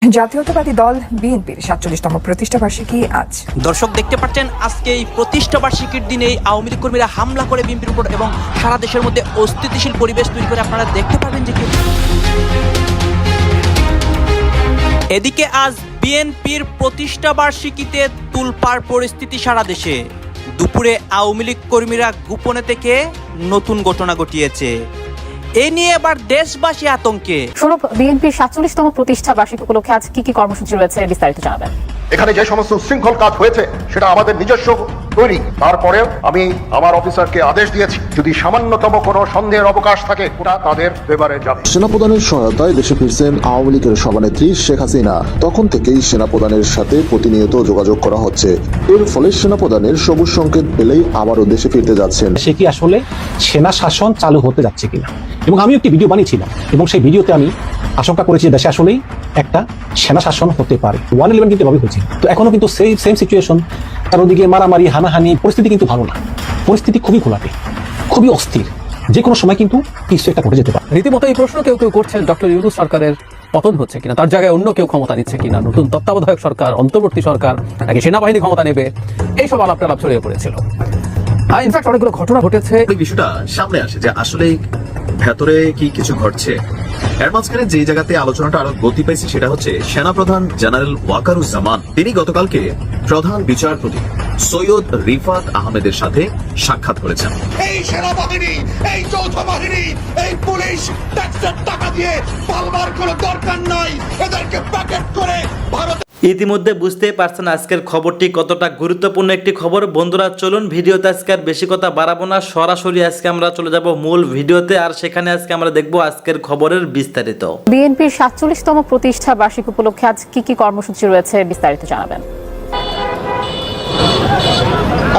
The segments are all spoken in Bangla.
জাতীয়তাবাদী দল বিএনপির ৪৭তম প্রতিষ্ঠাবার্ষিকী আজ। দর্শক দেখতে পাচ্ছেন আজকে এই প্রতিষ্ঠাবার্ষিকীর দিনে আওয়ামী লীগ কর্মীরা হামলা করে বিএনপির উপর এবং সারা দেশের মধ্যে অস্থিতিশীল পরিবেশ তৈরি করে আপনারা দেখতে পাবেন যে এদিকে আজ বিএনপির প্রতিষ্ঠাবার্ষিকীতে তুলপাড় পরিস্থিতি সারা দেশে। দুপুরে আওয়ামী লীগ কর্মীরা গোপনে থেকে নতুন ঘটনা ঘটিয়েছে। এ নিয়ে এবার দেশবাসী আতঙ্কে। সৌরভ, বিএনপির ৪৭তম প্রতিষ্ঠা বার্ষিকী উপলক্ষে আজ কি কি কর্মসূচি রয়েছে বিস্তারিত জানাবেন। এখানে যে সমস্ত উচ্ছৃঙ্খল কাজ হয়েছে সেটা আমাদের নিজস্ব তৈরি। তারপরে আমি আমার অফিসারকে আদেশ দিয়েছি, যদি সামান্যতম কোনো সন্দেহের অবকাশ থাকে ওটা তাদের ব্যাপারে যাবে। সেনাপ্রধানের সহায়তায় দেশে ফিরছেন আওয়ামী লীগের সভানেত্রী শেখ হাসিনা। তখন থেকেই সেনাপ্রধানের সাথে প্রতিনিয়ত যোগাযোগ করা হচ্ছে। এর ফলে সেনাপ্রধানের সবুজ সংকেত পেলেই আবারও দেশে ফিরতে যাচ্ছেন। সে কি আসলে সেনা শাসন চালু হতে যাচ্ছে কিনা, এবং আমি একটি ভিডিও বানিয়েছিলাম এবং সেই ভিডিওতে আমি আশঙ্কা করেছি দেশে আসলেই একটা সেনা শাসন হতে পারে। 1/11 কিন্তু এভাবে হয়েছে, তো এখনো কিন্তু সেম সিচুয়েশন। তার ওদিকে মারামারি, হানাহানি, পরিস্থিতি কিন্তু ভালো না। পরিস্থিতি খুবই ঘোলাটে, খুবই অস্থির। যে কোনো সময় কিন্তু কিছু একটা ঘটে যেতে পারে। রীতিমতো এই প্রশ্ন কেউ কেউ করছেন, ডক্টর ইউনূস সরকারের পতন হচ্ছে কিনা, তার জায়গায় অন্য কেউ ক্ষমতা নিচ্ছে কিনা, নতুন তত্ত্বাবধায়ক সরকার, অন্তর্বর্তী সরকার, নাকি সেনাবাহিনী ক্ষমতা নেবে, এইসব আলাপ টালাপ ছড়িয়ে পড়েছিল। ইনফ্যাক্ট অনেকগুলো ঘটনা ঘটেছে। এই বিষয়টা সামনে আসে যে আসলে ভেতরে কি কিছু ঘটছে। এর মাঝখানে যে জায়গাতে আলোচনাটা আরো গতি পাইছে সেটা হচ্ছে সেনাপ্রধান জেনারেল ওয়াকারুজ্জামান। তিনি গতকালকে প্রধান বিচারপতি সৈয়দ রিফাত আহমেদের সাথে সাক্ষাৎ করেছেন। এই সেনাবাহিনী, এই যৌথ বাহিনী, এই পুলিশ ট্যাক্সের টাকা দিয়ে পালবার কোনো দরকার নাই। এদেরকে প্যাকেট করে ভারত। ইতিমধ্যে বুঝতেই পারছেন আজকের খবরটি কতটা গুরুত্বপূর্ণ একটি খবর। বন্ধুরা চলুন ভিডিওতে আজকে আর বেশি কথা বাড়াবো না, সরাসরি আজকে আমরা চলে যাব মূল ভিডিওতে। আর সেখানে আজকে আমরা দেখব আজকের খবরের বিস্তারিত। বিএনপির ৪৭তম প্রতিষ্ঠা বার্ষিকী উপলক্ষে আজ কি কি কর্মসূচি রয়েছে বিস্তারিত জানাবেন।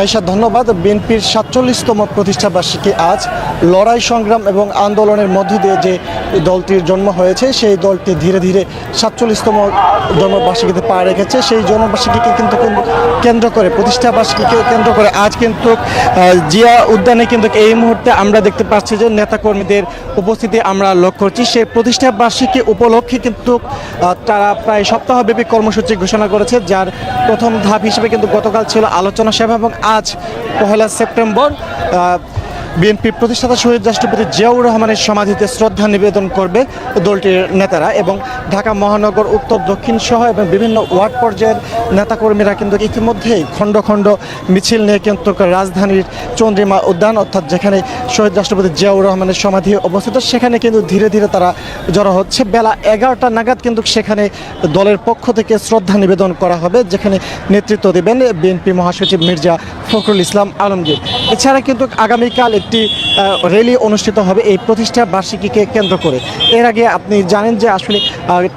আয়েশা, ধন্যবাদ। বিএনপির ৪৭তম প্রতিষ্ঠা বার্ষিকী আজ। লড়াই, সংগ্রাম এবং আন্দোলনের মধ্য দিয়ে যে দলটির জন্ম হয়েছে, সেই দলটি ধীরে ধীরে ৪৭তম জন্মবার্ষিকীতে পা রেখেছে। সেই জন্মবার্ষিকীকে কিন্তু কেন্দ্র করে, প্রতিষ্ঠা বার্ষিকীকে কেন্দ্র করে আজ কিন্তু জিয়া উদ্যানে কিন্তু এই মুহূর্তে আমরা দেখতে পাচ্ছি যে নেতাকর্মীদের উপস্থিতি আমরা লক্ষ্য করছি। সেই প্রতিষ্ঠা বার্ষিকী উপলক্ষে কিন্তু তারা প্রায় সপ্তাহব্যাপী কর্মসূচি ঘোষণা করেছে, যার প্রথম ধাপ হিসেবে কিন্তু গতকাল ছিল আলোচনা সভা এবং আজ ১ সেপ্টেম্বর বিএনপির প্রতিষ্ঠাতা শহীদ রাষ্ট্রপতি জিয়াউর রহমানের সমাধিতে শ্রদ্ধা নিবেদন করবে দলটির নেতারা। এবং ঢাকা মহানগর, উত্তর, দক্ষিণ সহ এবং বিভিন্ন ওয়ার্ড পর্যায়ের নেতাকর্মীরা কিন্তু ইতিমধ্যেই খণ্ড খণ্ড মিছিল নিয়ে কিন্তু রাজধানীর চন্দ্রিমা উদ্যান, অর্থাৎ যেখানে শহীদ রাষ্ট্রপতি জিয়াউর রহমানের সমাধি অবস্থিত, সেখানে কিন্তু ধীরে ধীরে তারা জড়ো হচ্ছে। বেলা ১১টা নাগাদ কিন্তু সেখানে দলের পক্ষ থেকে শ্রদ্ধা নিবেদন করা হবে, যেখানে নেতৃত্ব দেবেন বিএনপি মহাসচিব মির্জা ফখরুল ইসলাম আলমগীর। এছাড়া কিন্তু আগামীকাল একটি র্যালি অনুষ্ঠিত হবে এই প্রতিষ্ঠা বার্ষিকীকে কেন্দ্র করে। এর আগে আপনি জানেন যে আসলে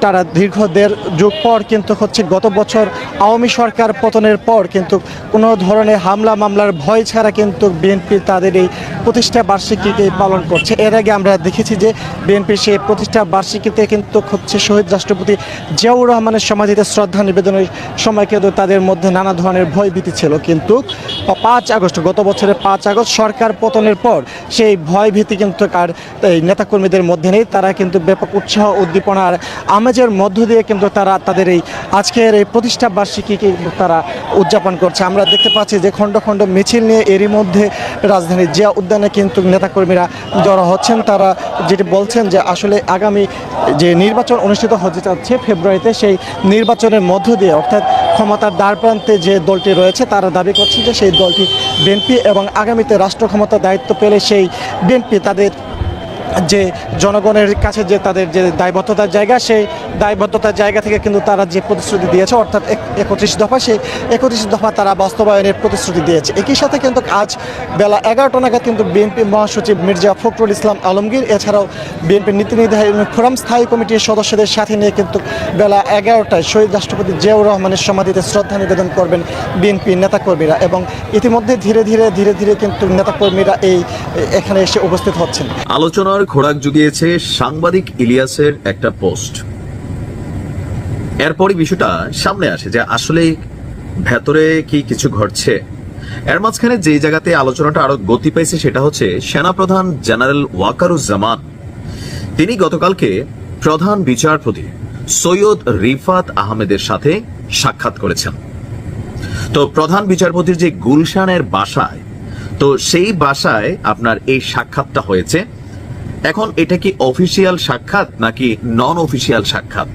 তারা দীর্ঘ ১.৫ যুগ পর কিন্তু হচ্ছে গত বছর আওয়ামী সরকার পতনের পর কিন্তু কোনো ধরনের হামলা মামলার ভয় ছাড়া কিন্তু বিএনপি তাদের এই প্রতিষ্ঠা বার্ষিকীকে পালন করছে। এর আগে আমরা দেখেছি যে বিএনপির সেই প্রতিষ্ঠা বার্ষিকীতে কিন্তু হচ্ছে শহীদ রাষ্ট্রপতি জিয়াউর রহমানের সমাধিতে শ্রদ্ধা নিবেদনের সময় কিন্তু তাদের মধ্যে নানা ধরনের ভয় ভীতি ছিল। কিন্তু ৫ আগস্ট, গত বছরের ৫ আগস্ট সরকার পতনের পর সেই ভয় ভীতি কিন্তু আর এই নেতাকর্মীদের মধ্যে নেই। তারা কিন্তু ব্যাপক উৎসাহ, উদ্দীপনার আমেজের মধ্য দিয়ে কিন্তু তারা তাদের এই আজকের এই প্রতিষ্ঠা বার্ষিকীকে তারা উদযাপন করছে। আমরা দেখতে পাচ্ছি যে খণ্ড খণ্ড মিছিল নিয়ে এরই মধ্যে রাজধানীর জিয়া উদ্যানে কিন্তু নেতাকর্মীরা জড়ো হচ্ছেন। তারা যেটি বলছেন যে আসলে আগামী যে নির্বাচন অনুষ্ঠিত হতে যাচ্ছে ফেব্রুয়ারিতে, সেই নির্বাচনের মধ্য দিয়ে অর্থাৎ ক্ষমতার দ্বারপ্রান্তে যে দলটি রয়েছে তারা দাবি করছে যে সেই দলটি বিএনপি, এবং আগামীতে রাষ্ট্র ক্ষমতার দায়িত্ব পেলে সেই বিএনপি তাদের যে জনগণের কাছে যে তাদের যে দায়বদ্ধতার জায়গা, সেই দায়বদ্ধতার জায়গা থেকে কিন্তু তারা যে প্রতিশ্রুতি দিয়েছে অর্থাৎ ৩১ দফা, সেই ৩১ দফা তারা বাস্তবায়নের প্রতিশ্রুতি দিয়েছে। একই সাথে কিন্তু আজ বেলা ১১টা নাগাদ কিন্তু বিএনপি মহাসচিব মির্জা ফখরুল ইসলাম আলমগীর এছাড়াও বিএনপির নীতি নির্ধারণী ফোরাম স্থায়ী কমিটির সদস্যদের সাথে নিয়ে কিন্তু বেলা ১১টায় শহীদ রাষ্ট্রপতি জিয়াউর রহমানের সমাধিতে শ্রদ্ধা নিবেদন করবেন বিএনপির নেতাকর্মীরা। এবং ইতিমধ্যে ধীরে ধীরে কিন্তু নেতাকর্মীরা এখানে এসে উপস্থিত হচ্ছেন। আলোচনার খোরাক জুগিয়েছে সাংবাদিক ইলিয়াসের একটা পোস্ট। এরপরই বিষয়টা সামনে আসে যে আসলে ভেতরে কি কিছু ঘটছে। এর মাঝখানে যে জায়গাতে আলোচনাটা আরো গতি পাইছে সেটা হচ্ছে সেনাপ্রধান জেনারেল ওয়াকারুজ্জামান। তিনি গতকালকে প্রধান বিচারপতি সৈয়দ রিফাত আহমেদের সাথে সাক্ষাৎ করেছেন। তো প্রধান বিচারপতির যে গুলশানের বাসায়, তো সেই বাসায় আপনার এই সাক্ষাৎটা হয়েছে। এখন এটা কি অফিসিয়াল সাক্ষাৎ নাকি নন অফিসিয়াল সাক্ষাৎ?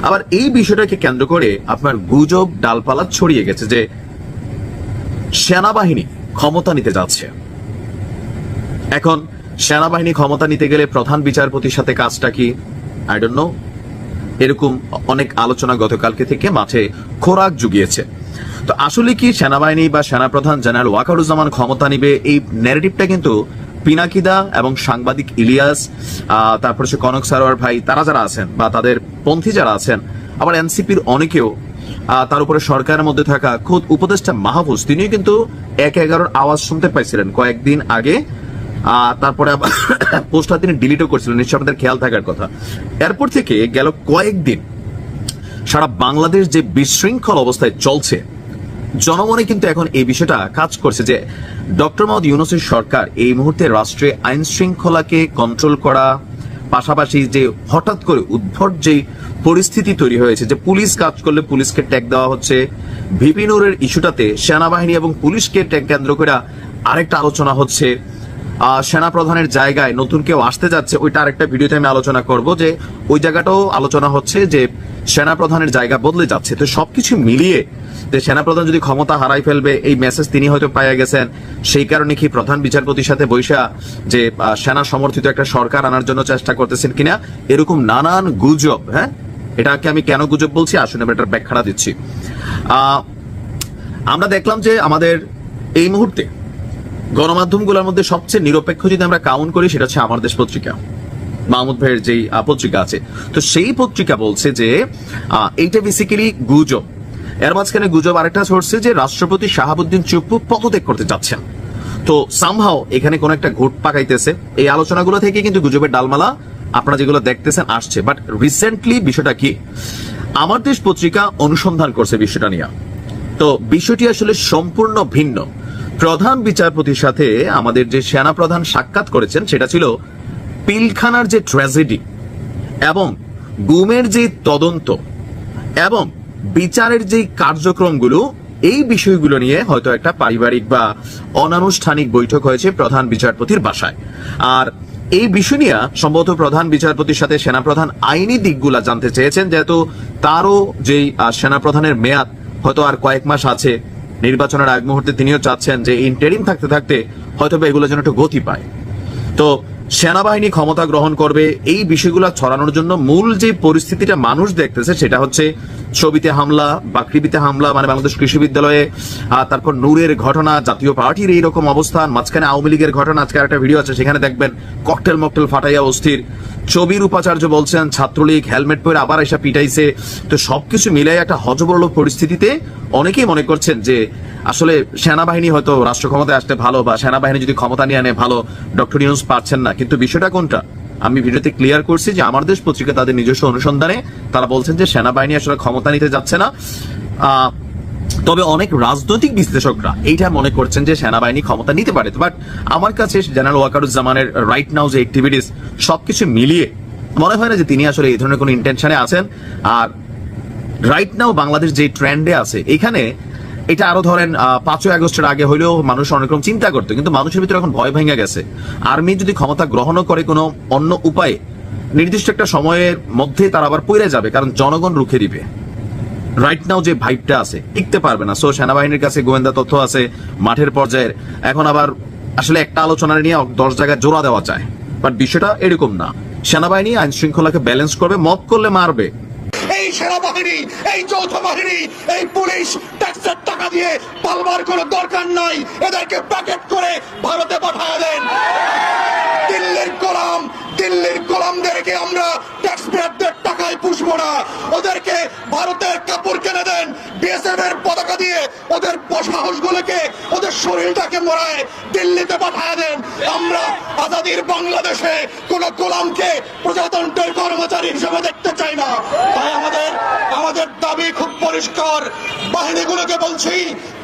আবার এই বিষয়টাকে কেন্দ্র করে আপনার গুজব ডালপালা ছড়িয়ে গেছে যে সেনাবাহিনী ক্ষমতা নিতে যাচ্ছে। এখন সেনাবাহিনী ক্ষমতা নিতে গেলে প্রধান বিচারপতির সাথে কাজটা কি, আই ডোন্ট নো। এরকম অনেক আলোচনা গতকালকে থেকে মাঠে খোরাক জুগিয়েছে। তো আসলে কি সেনাবাহিনী বা সেনাপ্রধান জেনারেল ওয়াকারুজ্জামান ক্ষমতা নিবে, এই ন্যারেটিভটা কিন্তু পিনাকিদা এবং সাংবাদিক ইলিয়াস, তারপর সে কনক সারোয়ার ভাই, তারা যারা আছেন বা তাদের পন্থী যারা আছেন, আবার এনসিপির অনেকেও, তার উপরে সরকারের মধ্যে থাকা খোদ উপদেষ্টা মাহফুজ, তিনিও কিন্তু 1-11 আওয়াজ শুনতে পাইছিলেন কয়েকদিন আগে। তারপরে আবার পোস্টটা তিনি ডিলিটও করছিলেন, নিশ্চয় আপনাদের খেয়াল থাকার কথা। এরপর থেকে গেল কয়েকদিন সারা বাংলাদেশ যে বিশৃঙ্খল অবস্থায় চলছে, জনমনে কিন্তু এখন এই বিষয়টা কাজ করছে যে ডক্টর মোহাম্মদ ইউনূসের সরকার এই মুহূর্তে রাষ্ট্রে আইন শৃঙ্খলাকে কন্ট্রোল করা, পাশাপাশি যে হঠাৎ করে উদ্ভট যে পরিস্থিতি তৈরি হয়েছে যে পুলিশ কাজ করলে পুলিশকে ট্যাগ দেওয়া হচ্ছে, ভিপি নূরের ইস্যুটাতে সেনাবাহিনী এবং পুলিশকে ট্যাগ কেন্দ্র করে আরেকটা আলোচনা হচ্ছে, সেনা প্রধানের জায়গায় নতুন কেউ আসতে যাচ্ছে, ওইটা আরেকটা ভিডিওতে আমি আলোচনা করব যে ওই জায়গাটাও আলোচনা হচ্ছে যে সেনা প্রধানের জায়গা বদলে যাচ্ছে। তো সবকিছু মিলিয়ে যে সেনাপ্রধান যদি ক্ষমতা হারাই ফেলবে এই মেসেজ তিনি হয়তো পাইয়া গেছেন, সেই কারণে কি প্রধান বিচারপতির সাথে বৈশা যে সেনা সমর্থিত একটা সরকার আনার জন্য চেষ্টা করতেছেন কিনা, এরকম নানান গুজব। হ্যাঁ, এটাকে আমি কেন গুজব বলছি আসুন আমি এটার ব্যাখ্যাটা দিচ্ছি। আমরা দেখলাম যে আমাদের এই মুহূর্তে গণমাধ্যমগুলোর মধ্যে সবচেয়ে নিরপেক্ষ যদি আমরা কাউন্ট করি সেটা হচ্ছে আমার দেশ পত্রিকা, মাহমুদ ভাইয়ের যেই পত্রিকা আছে। তো সেই পত্রিকা বলছে যে এইটা বেসিক্যালি গুজব। এর মাঝখানে গুজব আরেকটা ছড়ছে যে রাষ্ট্রপতি শাহাবুদ্দিন চুপ্পু পদত্যাগ করতে যাচ্ছেন। তো সামহাও এখানে কোন একটা ঘুট পাকাইতেছে। এই আলোচনাগুলো থেকে কিন্তু গুজবের ডালমালা আপনারা যেগুলো দেখতেছেন আসছে। বাট রিসেন্টলি বিষয়টা কি, আমার দেশ পত্রিকা অনুসন্ধান করছে বিষয়টা নিয়ে। তো বিষয়টি আসলে সম্পূর্ণ ভিন্ন। প্রধান বিচারপতির সাথে আমাদের যে সেনা প্রধান সাক্ষাৎ করেছেন সেটা ছিল পিলখানার যে ট্র্যাজেডি এবং গুমের যে তদন্ত এবং বিচারের যে কার্যক্রমগুলো, এই বিষয়গুলো নিয়ে হয়তো একটা পারিবারিক বা অনানুষ্ঠানিক বৈঠক হয়েছে প্রধান বিচারপতির বাসায়। আর এই বিষয় নিয়ে সম্ভবত প্রধান বিচারপতির সাথে সেনাপ্রধান আইনি দিকগুলা জানতে চেয়েছেন, যেহেতু তারও যেই সেনাপ্রধানের মেয়াদ হয়তো আর কয়েক মাস আছে, নির্বাচনের আগ মুহূর্তে তিনিও চাচ্ছেন যে ইন্টারিম থাকতে থাকতে হয়তো এগুলো যেন একটু গতি পায়। তো সেনাবাহিনী ক্ষমতা গ্রহণ করবে এই বিষয়গুলো ছড়ানোর জন্য মূল যে পরিস্থিতিটা মানুষ দেখতেছে সেটা হচ্ছে ছবিতে হামলা, বাকৃবিতে হামলা, মানে বাংলাদেশ কৃষি বিদ্যালয়ে, তারপর নূরের ঘটনা, জাতীয় পার্টির এইরকম অবস্থান, মাঝখানে আওয়ামী লীগের ঘটনা। আজকে একটা ভিডিও আছে, সেখানে দেখবেন ককটেল মকটেল ফাটাইয়া অস্থির। ছবির উপাচার্য বলছেন ছাত্রলীগ হেলমেট পরে আবার এসে পিটাইছে। তো সবকিছু মিলাই একটা হযবরল পরিস্থিতিতে অনেকেই মনে করছেন যে আসলে সেনাবাহিনী হয়তো রাষ্ট্র ক্ষমতায় আসতে ভালো, বা সেনাবাহিনী যদি ক্ষমতা নিয়ে আনে ভালো, ডক্টর ইউনূস পারছেন না। কিন্তু বিষয়টা কোনটা আমি ভিডিওতে ক্লিয়ার করছি যে আমার দেশ পত্রিকা তাদের নিজস্ব অনুসন্ধানে তারা বলছেন যে সেনাবাহিনী আসলে ক্ষমতা নিতে যাচ্ছে না। তবে অনেক রাজনৈতিক বিশ্লেষকরা এইটা মনে করছেন যে সেনাবাহিনী ক্ষমতা নিতে পারে। বাট আমার কাছে জেনারেল ওয়াকারুজ্জামানের রাইট নাও যে অ্যাক্টিভিটিস সবকিছু মিলিয়ে মনে হয় না যে তিনি আসলে এই ধরনের কোনো ইন্টেনশনে আছেন। আর রাইট নাও বাংলাদেশ যে ট্রেন্ডে আছে, এখানে এটা আরো ধরেন 5ই আগস্টের আগে হইলেও মানুষ অনেক রকম চিন্তা করতো, কিন্তু মানুষের ভিতরে এখন ভয় ভেঙে গেছে। আর্মি যদি ক্ষমতা গ্রহণও করে কোনো অন্য উপায়ে, নির্দিষ্ট একটা সময়ের মধ্যে তারা আবার পড়ে যাবে, কারণ জনগণ রুখে দিবে। রাইট নাও যে ভাইবটা আছে টিকতে পারবে না। সো সেনাবাহিনীর কাছে গোয়েন্দা তথ্য আছে মাঠের পর্যায়ের। এখন আবার আসলে একটা আলোচনা নিয়ে 10 জায়গায় জোড়া দেওয়া যায়, বাট বিষয়টা এরকম না। সেনাবাহিনী আইন শৃঙ্খলাকে ব্যালেন্স করবে, মব করলে মারবে। এই সেনাবাহিনী, এই যৌথ বাহিনী, এই পুলিশ ট্যাক্সের টাকা দিয়ে পালবার কোনো দরকার নাই। এদেরকে প্যাকেট করে ভারতে পাঠায় দেন। দিল্লির গোলামদেরকে আমরা ট্যাক্স পেয়ারদের টাকায় পুষবো না। ওদেরকে ভারতের কাপড় কিনে দেন, বিএসএফ এর পতাকা দিয়ে ওদের সাহসগুলোকে, ওদের শরীরটাকে মোড়ায় দিল্লিতে পাঠায় দেন। আমরা আজাদির বাংলাদেশে কোন গোলামকে প্রজাতন্ত্রের কর্মচারী হিসেবে দেখতে চাই না। তাই আমাদের দাবি খুব পরিষ্কার। বাহিনীগুলোকে বলছি,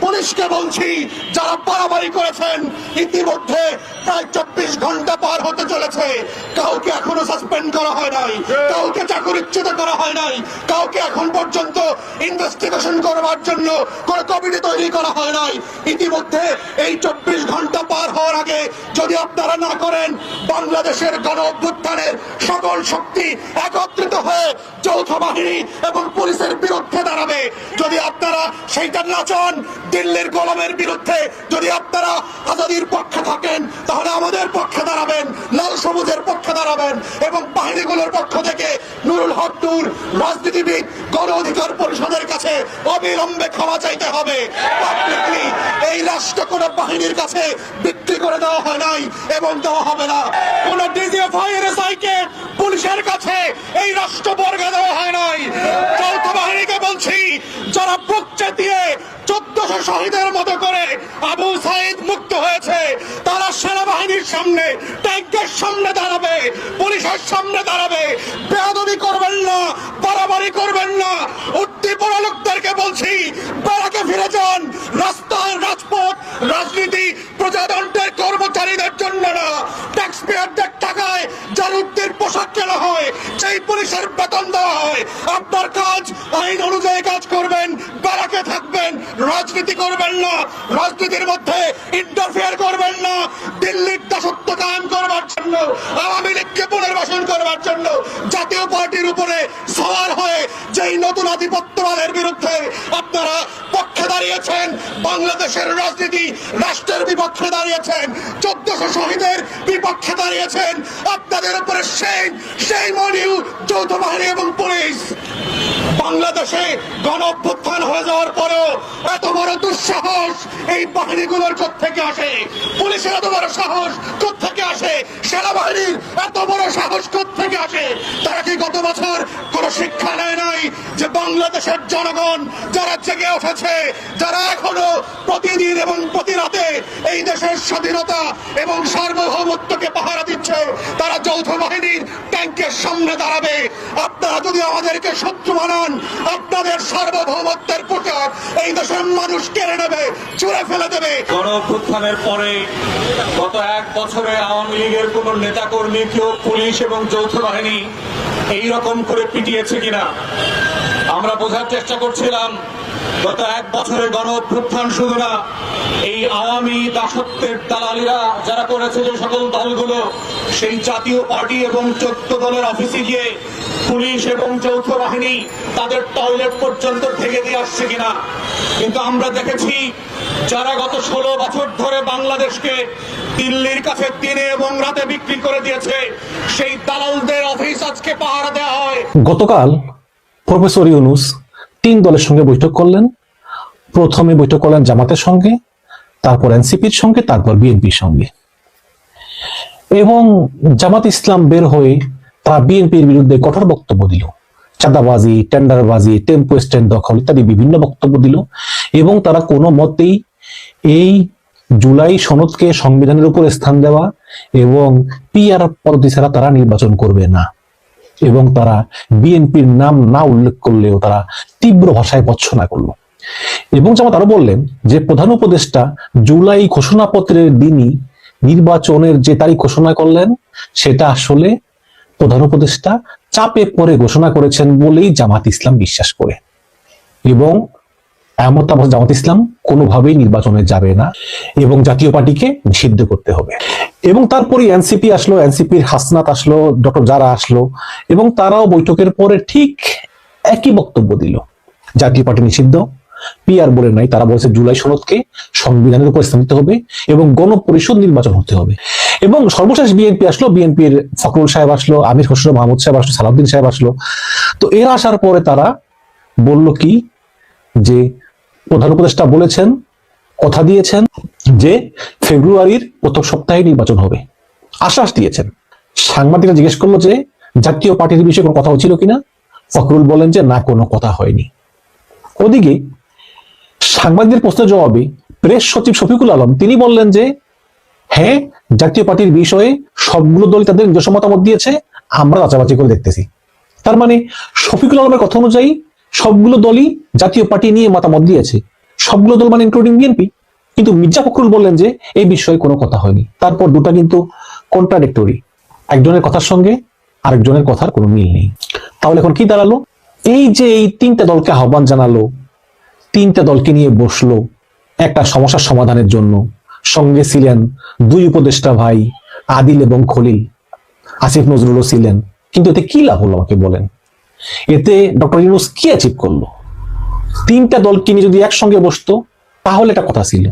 পুলিশকে বলছি, যারা বাড়াবাড়ি করেছেন, ইতিমধ্যে প্রায় 24 ঘন্টা পার হতে চলেছে, কাউকে এখনো সাসপেন্ড করা হয় নাই, কাউকে চাকরিচ্যুত করা হয় নাই, কাউকে এখন পর্যন্ত ইনভেস্টিগেশন করবার জন্য কোন কমিটি তৈরি করা হয় নাই। ইতিমধ্যে এই 24 ঘন্টা পার হওয়ার আগে যদি আপনারা না করেন, বাংলাদেশের গণ অভ্যুত্থানের সকল শক্তি একত্রিত হয়ে যৌথ বাহিনী এবং পুলিশের বিরুদ্ধে দাঁড়াবে। যদি আপনারা সেইটা না চান, দিল্লির গোলামের বিরুদ্ধে যদি আপনারা আজাদির পক্ষে থাকেন, তাহলে আমাদের পক্ষে দাঁড়াবেন, লাল সবুজের পক্ষে দাঁড়াবেন এবং বাহিনীগুলোর পক্ষ থেকে নুরুল হক নূর, রাজনীতিবিদ, গণ অধিকার পরিষদের কাছে অবিলম্বে ক্ষমা চাইতে হবে। পাবলিকলি এই রাষ্ট্র কোন বাহিনীর কাছে বিক্রি করে দেওয়া হয় নাই এবং দেওয়া হবে না। কোন ডিজিএফআই কে পুলিশের কাছে এই রাষ্ট্র বর্গে দেওয়া হয় নাই। যৌথ বাহিনীকে বলছি, যারা বুক চেতিয়ে 1400 শহীদের মতো করে আবু সাইদ মুক্ত হয়েছে, তারা সেনাবাহিনীর সামনে, ট্যাঙ্কের সামনে দাঁড়াবে, পুলিশের সামনে দাঁড়াবে। বেয়াদবি করবেন না, বাড়াবাড়ি করবেন না। উদ্দীপনা লোকদেরকে বলছি, ব্যারাকে ফিরে যান। রাস্তায় রাজপথ রাজনীতি প্রজাতন্ত্রের কর্মচারীদের জন্য না, ট্যাক্সপেয়ারদের টাকায় যার উদ্দির পোশাক কেনা হয়, সেই পুলিশের বেতন দেওয়া হয়। আপনার কাজ আইন অনুযায়ী কাজ করবেন, ব্যারাকে থাকবেন, রাজনীতি করবেন না, রাজনীতির মধ্যে ইন্টারফেয়ার করবেন না। দিল্লির দাসত্ব কায়েম করবার জন্য, আওয়ামী লীগকে পুনর্বাসন করবার জন্য জাতীয় পার্টির উপরে সওয়ার হয়ে যেই নতুন আধিপত্যবাদের বিরুদ্ধে আপনারা পক্ষে দাঁড়িয়েছেন, বাংলাদেশের রাজনীতি রাষ্ট্রের বিপক্ষে দাঁড়িয়েছেন, 1400 শহীদের বিপক্ষে দাঁড়িয়েছেন, আপনাদের উপরে সেই মনিউ যৌথ বাহিনী এবং পুলিশ। বাংলাদেশে গণ অভ্যুত্থান হয়ে যাওয়ার পরেও এত বড় দুঃসাহস এই বাহিনীগুলোর কোত্থেকে আসে? পুলিশের এত বড় সাহস কোত্থেকে আসে? সেনাবাহিনীর এত বড় সাহস কোত্থেকে আসে? তারা কি গত বছর কোন শিক্ষা নেয় নাই যে বাংলাদেশের জনগণ যারা জেগে উঠেছে, যারা এখনো প্রতিদিন এবং প্রতি রাতে এই দেশের স্বাধীনতা এবং সার্বভৌমত্বকে পাহারা দিচ্ছে, তারা যৌথ বাহিনীর ট্যাঙ্কের সামনে দাঁড়াবে? আপনারা যদি আমাদেরকে শত্রু বানান, আপনাদের সার্বভৌমত্বের পোশাক এই দেশের মানুষ কেড়ে নেবে, ছুঁড়ে ফেলে দেবে। গণ অভ্যুত্থানের পরে গত 1 বছরে আওয়ামী লীগের কোন নেতাকর্মী কেউ পুলিশ এবং যৌথ বাহিনী এইরকম করে পিটিয়েছে কিনা আমরা বোঝার চেষ্টা করছিলাম। গত 1 বছরে গণ অভ্যুত্থান শুধু না, এই আওয়ামী দাসত্বের দালালিরা যারা করেছে, যে সকল দলগুলো, সেই জাতীয় পার্টি এবং 14 দলের অফিসে গিয়ে পুলিশ এবং যৌথ বাহিনী তাদের টয়লেট পর্যন্ত ভেঙে দিয়ে আসছে কিনা। কিন্তু আমরা দেখেছি, যারা গত 16 বছর ধরে বাংলাদেশকে দিল্লির কাছে দিনে এবং রাতে বিক্রি করে দিয়েছে, সেই দালালদের অফিস আজকে পাহারা দেওয়া হয়। গতকাল প্রফেসর ইউনূস 3 দলের সঙ্গে বৈঠক করলেন। প্রথমে বৈঠক করলেন জামাতের সঙ্গে, তারপর এনসিপির সঙ্গে, তারপর বিএনপির সঙ্গে। এবং জামাত ইসলাম বের হয়ে তারা বিএনপির বিরুদ্ধে কঠোর বক্তব্য দিল। চাঁদাবাজি, টেন্ডারবাজি, টেম্পো স্ট্যান্ড দখল ইত্যাদি বিভিন্ন বক্তব্য দিল। এবং তারা কোনো মতেই এই জুলাই সনদকে সংবিধানের উপর স্থান দেওয়া এবং পিআর পদ্ধতি ছাড়া তারা নির্বাচন করবে না। এবং তারা বিএনপির নাম না উল্লেখ করলেও তারা তীব্র ভাষায় ভর্ৎসনা করলো। এবং জামাত আরো বললেন যে প্রধান উপদেষ্টা জুলাই ঘোষণাপত্রের দিনই নির্বাচনের যে তারিখ ঘোষণা করলেন, সেটা আসলে প্রধান উপদেষ্টা চাপে পড়ে ঘোষণা করেছেন বলেই জামাত ইসলাম বিশ্বাস করে। এবং এমত অবস্থা জামাত ইসলাম কোনোভাবেই নির্বাচনে যাবে না এবং জাতীয় পার্টিকে নিষিদ্ধ করতে হবে। এবং তারপরে এনসিপি আসলো, এনসিপির হাসনাত আসলো, ডক্টর যারা আসলো, এবং তারাও বৈঠকের পরে ঠিক একই বক্তব্য দিল, জাতীয় পার্টি নিষিদ্ধ, পিআর বলে নাই, তারা বলছে জুলাই সনদকে সংবিধানের উপর স্থান দিতে হবে এবং গণপরিষদ নির্বাচন হতে হবে। এবং সর্বশেষ বিএনপি আসলো, বিএনপির ফখরুল সাহেব আসলো, আমির খসরু মাহমুদ সাহেব আসলো, সালাউদ্দিন সাহেব আসলো। তো এরা আসার পরে তারা বলল কি, যে প্রধান উপদেষ্টা বলেছেন, কথা দিয়েছেন যে ফেব্রুয়ারির প্রথম সপ্তাহে নির্বাচন হবে, আশ্বাস দিয়েছেন। সাংবাদিকরা জিজ্ঞেস করলো যে জাতীয় পার্টির বিষয়ে কোনো কথা হচ্ছিল কিনা। ফখরুল বলেন যে না, কোনো কথা হয়নি। ওদিকে সাংবাদিকদের প্রশ্নের জবাবে প্রেস সচিব শফিকুল আলম তিনি বললেন যে হ্যাঁ, জাতীয় পার্টির বিষয়ে সবগুলো দল তাদের নিজস্ব মতামত দিয়েছে, আমরা যাচাবাচি করে দেখতেছি। তার মানে শফিকুল আলমের কথা অনুযায়ী সবগুলো দলই জাতীয় পার্টি নিয়ে মতামত দিয়েছে, সবগুলো দল মানে ইনক্লুডিং বিএনপি। কিন্তু মির্জা ফখরুল বললেন যে এই বিষয়ে কোনো কথা হয়নি। তারপর দুটা কিন্তু কন্ট্রাডিক্টরি, একজনের কথার সঙ্গে আরেকজনের কথার কোনো মিল নেই। তাহলে এখন কি দাঁড়ালো? এই যে এই তিনটা দলকে আহ্বান জানালো, তিনটা দলকে নিয়ে বসলো একটা সমস্যার সমাধানের জন্য, সঙ্গে ছিলেন দুই উপদেষ্টা ভাই আদিল এবং খলিল, আসিফ নজরুলও ছিলেন। কিন্তু এতে কি লাভ হলো আমাকে বলেন? এতে ডক্টর ইউনূস কি অ্যাচিভ করলো? তিনটা দলকে নিয়ে যদি একসঙ্গে বসতো তাহলে একটা কথা ছিল।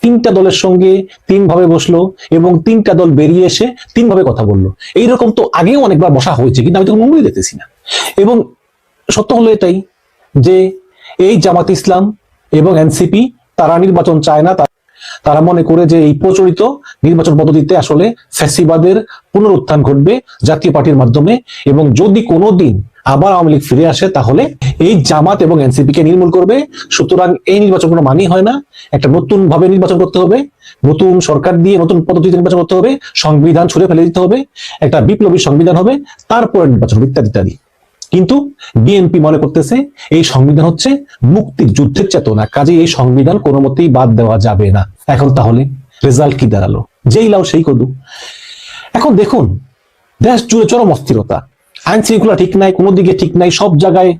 তিনটা দলের সঙ্গে তিনভাবে বসলো এবং তিনটা দল বেরিয়ে এসে তিনভাবে কথা বললো। এইরকম তো আগেও অনেকবার বসা হয়েছে, কিন্তু আমি তো কোনো দেখতেছি না। এবং সত্য হলো এটাই যে এই জামাত ইসলাম এবং এনসিপি তারা নির্বাচন চায় না। তারা মনে করে যে এই প্রচলিত নির্বাচন পদ্ধতিতে আসলে ফ্যাসিবাদের পুনরুত্থান ঘটবে জাতীয় পার্টির মাধ্যমে, এবং যদি কোনোদিন আবার আওয়ামী লীগ ফিরে আসে তাহলে এই জামাত এবং এনসিপি কে নির্মূল করবে। সুতরাং এই নির্বাচন কোনো মানেই হয় না, একটা নতুন ভাবে নির্বাচন করতে হবে, নতুন সরকার দিয়ে নতুন পদ্ধতিতে নির্বাচন করতে হবে, সংবিধান ছুঁড়ে ফেলে দিতে হবে, একটা বিপ্লবী সংবিধান হবে, তারপরে নির্বাচন ইত্যাদি ইত্যাদি। কিন্তু বিএনপি মনে করতেছে এই সংবিধান হচ্ছে মুক্তির যুদ্ধের চেতনা, কাজে এই সংবিধান কোনো মতেই বাদ দেওয়া যাবে না। এখন তাহলে রেজাল্ট কি দাঁড়ালো? যেই লাও সেই কদু। এখন দেখুন দেশ জুড়ে চরম অস্থিরতা, আইন শৃঙ্খলা ঠিক নাই, কোনো দিকে ঠিক নাই, সব জায়গায়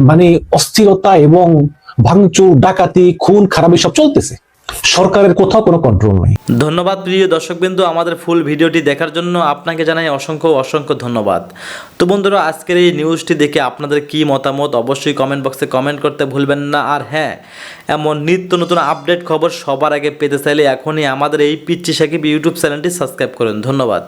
মানে অস্থিরতা এবং ভাঙচুর, ডাকাতি, খুন খারাপি সব চলতেছে। সরকারের কোথাও কোনো কন্ট্রোল নেই। ধন্যবাদ প্রিয় দর্শকবৃন্দ, আমাদের ফুল ভিডিওটি দেখার জন্য আপনাকে জানাই অসংখ্য অসংখ্য ধন্যবাদ। তো বন্ধুরা, আজকের এই নিউজটি দেখে আপনাদের কি মতামত অবশ্যই কমেন্ট বক্সে কমেন্ট করতে ভুলবেন না। আর হ্যাঁ, এমন নিত্য নতুন আপডেট খবর সবার আগে পেতে চাইলে এখনই আমাদের এই পিচ্চি সাকিব ইউটিউব চ্যানেলটি সাবস্ক্রাইব করুন। ধন্যবাদ।